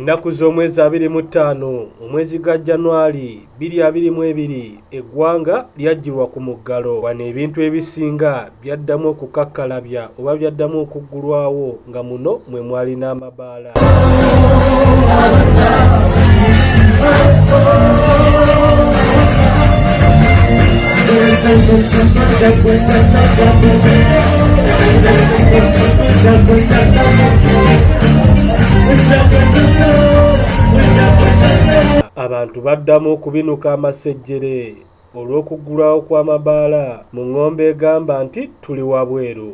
Ennaku z'omwezi 25 omwezi gwa January 2022 eggwanga lyagirwa ku muggalo. Wano ebintu ebisinga byaddamu okukakkalabya oba byaddamu okuggulwawo nga muno mwe mwali n'amabaala. Abantu baddamu okubinuka amasejjere olw'okuggulwawo kw'amabaala mu ng'ombe egamba nti tuli wabweru.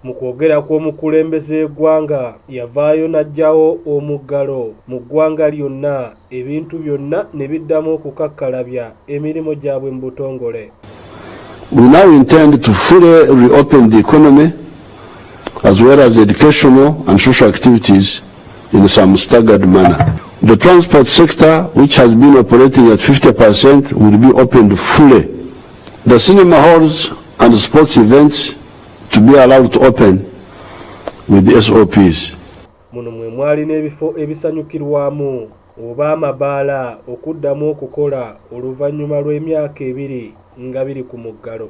Mu kwogera kw'omukulembeze w'eggwanga yavaayo n'aggyawo omuggalo mu ggwanga lyonna ebintu byonna ne biddamu okukakkalabya emirimu gyabwe mu butongole. We now intend to fully reopen the economy as well as educational and social activities in some staggered manner. The transport sector, which has been operating at 50%, will be opened fully. The cinema halls and sports events to be allowed to open with the SOPs. Muno mwe mwali n'ebifo ebisanyukirwamu oba amabaala okuddamu okukola oluvannyuma lw'emyaka 2 nga biri ku muggalo.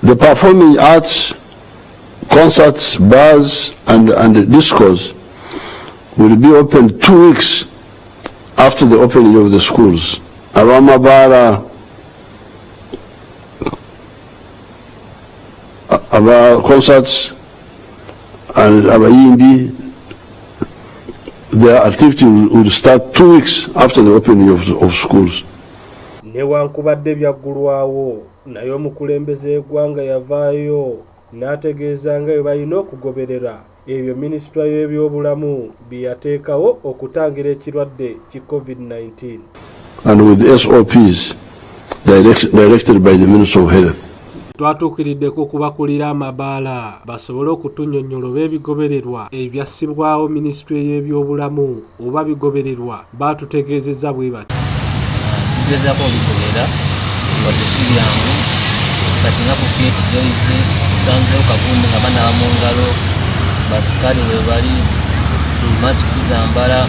The performing arts, concerts, bars, and discos will be opened 2 weeks after the opening of the schools. Abamabara, our concerts, and our ENB, their activity will start 2 weeks after the opening of schools. Newankubadde byaggulwawo naye omukulembeze w'eggwanga yavaayo n'ategeeza nga bwe balina okugoberera ebyo minisitule y'ebyobulamu bye yateekawo okutangira ekirwadde ki COVID-19. And with the SOPs directed by the Minister of Health. Twatuukiriddeko okubakulira amabaala basobole okutunnyonnyola oba ebigobererwa ebyassibwawo minisitule y'ebyobulamu oba bigobererwa baatutegeezezza bwe bati. Tugezaako obigobera wadde si byangu kati nga ku Gate Joyce kusanzeewo kavumbi nga banaaba mu ngalo basikale we bali masiki zambala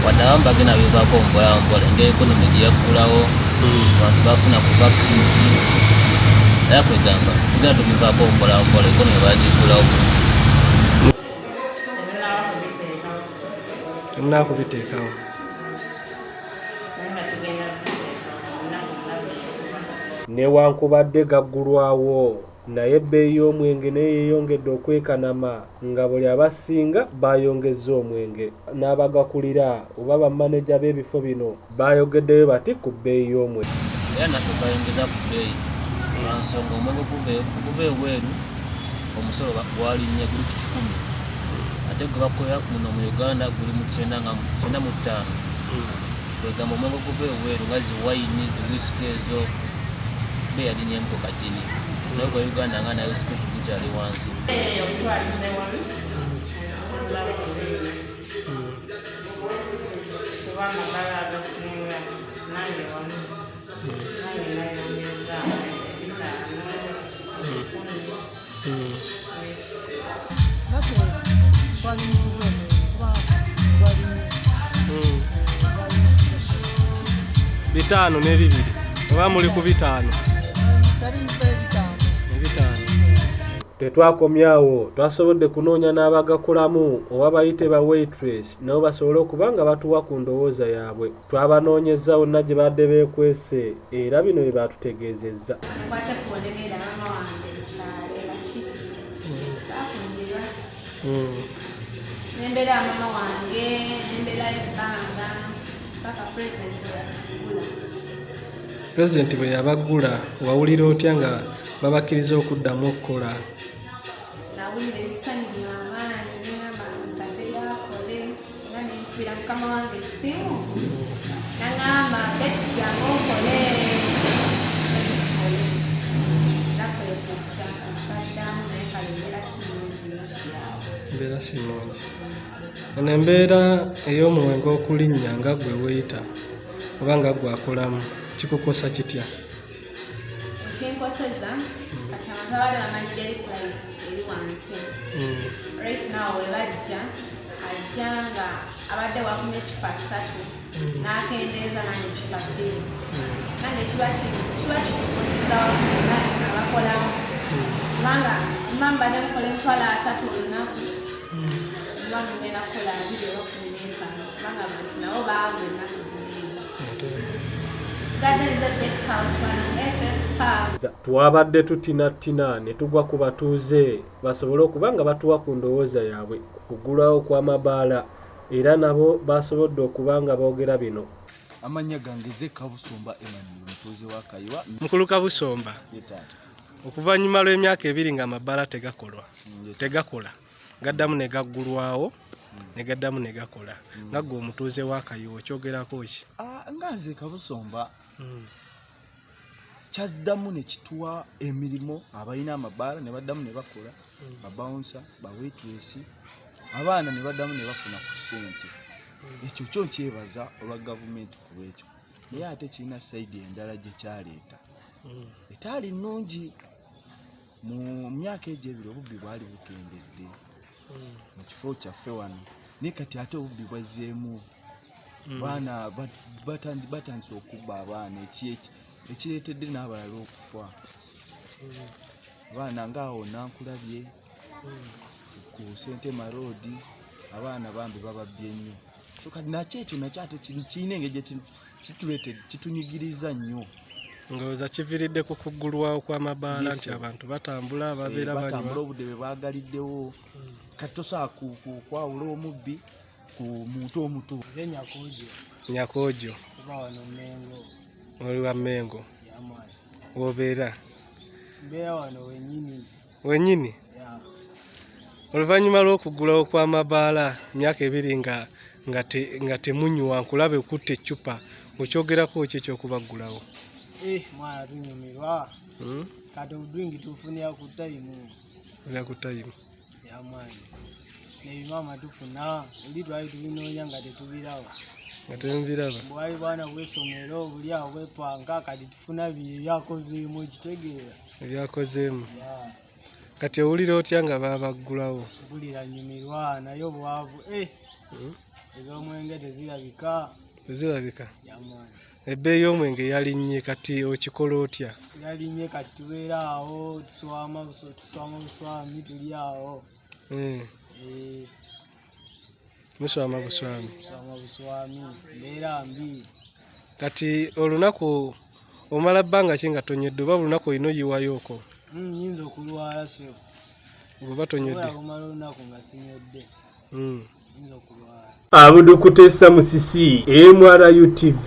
wadde abamu bagenda bevaako mpolampola engeri ekonomi gye yaggulawo abantu bafuna ku vakisinti naye kwegamba tugenda tubivaako mpolampola ekonomi bagiggulawo. Nakubiteekawo. Newankubadde gaggulwawo naye ebbeeyi y'omwenge neyeeyongedde okwekanama nga buli abasinga bayongezza omwenge. N'abagakulira oba bamaneja b'ebifo bino bayogeddeyo bati ku bbeeyi y'omwenge. Era naffe bayongeza ku bbeeyi lwansonga omwenge okuva ebweru omusolo gwalinnye guli ku 10 ate gwe bakolera muno mu Uganda guli mu 95. Kwegamba omwenge okuva ebweru nga ziwayini ziwisiki ezo yalinyemko katini naye kwa Uganda nga nayo special gukyali wansi. Bitaano ne bibiri oba muli ku bitaano. Tetwakomyawo twasobodde kunoonya n'abagakulamu oba bayite ba waitress nabo basobole okuba nga batuwa ku ndowooza yaabwe. Twabanoonyezza wonna gye badde beekwese era bino bye baatutegeezezza. Nembera mama wange, nembera ebanga, paka present ya kula. President bwe yabagula wawulira otya nga babakkiriza okuddamu okukola? Nawulira essanyu ly'amaanyi neŋŋamba ntadde yakole era nenkubira mukama wange essimu naŋŋamba beti jangu okole nakole kukya asaddamu naye kale embeera sirungi nekiryawo. Embeera si nnungi. Eno embeera ey'omuwenge okulinnya nga gwe weeyita oba nga gwe akolamu kikukosa kitya? Ekinkoseza kati abantu abadde bamanyira eri price eri wansi. Right now we bajja ajja nga abadde wakumye ecupa 3 n'akendeeza nange ecupa 2 nange kiba kitukoseza abakolamu kubanga mamba ne mukola emitwalo 3 olunaku oba mugenda kukola 2 oba 15 kubanga abantu nabo baavu ennaku ziriiba. Twabadde tutinattina ne tugwa ku batuuze basobole okuba nga batuwa ku ndowooza yaabwe kugulawo kwa Mabaala era nabo basobodde okuba nga boogera bino. Amanya gange ze Kabusomba Emmanuel mutuuze wa Kayiwa. Mukulu Kabusomba, okuvannyuma lw'emyaka 2 nga Mabaala tegakola gaddamu ne gaggulwawo ne gaddamu ne gakola nga gwe omutuuze wa Kayiwa okyogerako ki? Nga nze Kabusomba kyaddamu ne kituwa emirimu abalina Amabaala ne baddamu ne bakola babawunsa baweetresi abaana ne baddamu ne bafuna ku ssente. Ekyo kyo nkyebaza olwa gavumenti ku lwekyo naye ate kirina sayidi endala gye kyaleeta etaali nnungi. Mu myaka egyo ebiri obubbi bwali bukendedde mu kifo kyaffe wano naye kati ate obubbi bwazzeemu baana batandise okubba abaana ekireetedde n'abalala okufa. Abaana ngaawo nankulabye ku Sentema Road abaana bambi bababbye nnyo so kati nakyo ekyo nakyo ate kirina engeri gye kitunyigiriza nnyo. Ngowooza kiviridde ku kuggulwawo kwa Mabaala nti abantu batambula babeera batambula obudde bwe baagaliddewo kati tosobola kwawula omubbi ku muntu omuto. Nyakoojo oli wa Mmengo wobeera wano wennyini? Oluvannyuma lw'okuggulawo kwa Mabaala emyaka 2 nga temunywa nkulabe okutta eccupa okyogerako ki ekyokubaggulawo? Mwana tunyumirwa kati obudwingi tufunira ku tayimu yamaanyi nebimama tufuna oli twali tubinoonya nga tetubiraba bwali bwana bw'essomero buli awo bwepanga kati tufuna byakozeemu ekitegeera ebyakozeemu. Kati owulira otya nga babaggulawo? mpulira nyumirwa naye obwavu ez'omwenge tezirabika yamaanyi. Ebbeeyi y'omwenge yalinnye kati okikola otya? Yalinnye kati tubeera awo tuswama buswami tuli awo. Muswama buswami mbeera mbi. Kati olunaku omala bbanga ki nga tonywedde oba olunaku olina oyiwayoko? Nyinza okulwala sebo oba tonywedde omala olunaku nga sinywedde nyinza okulwala. Abdul Kuteesa Musisi, MRU TV.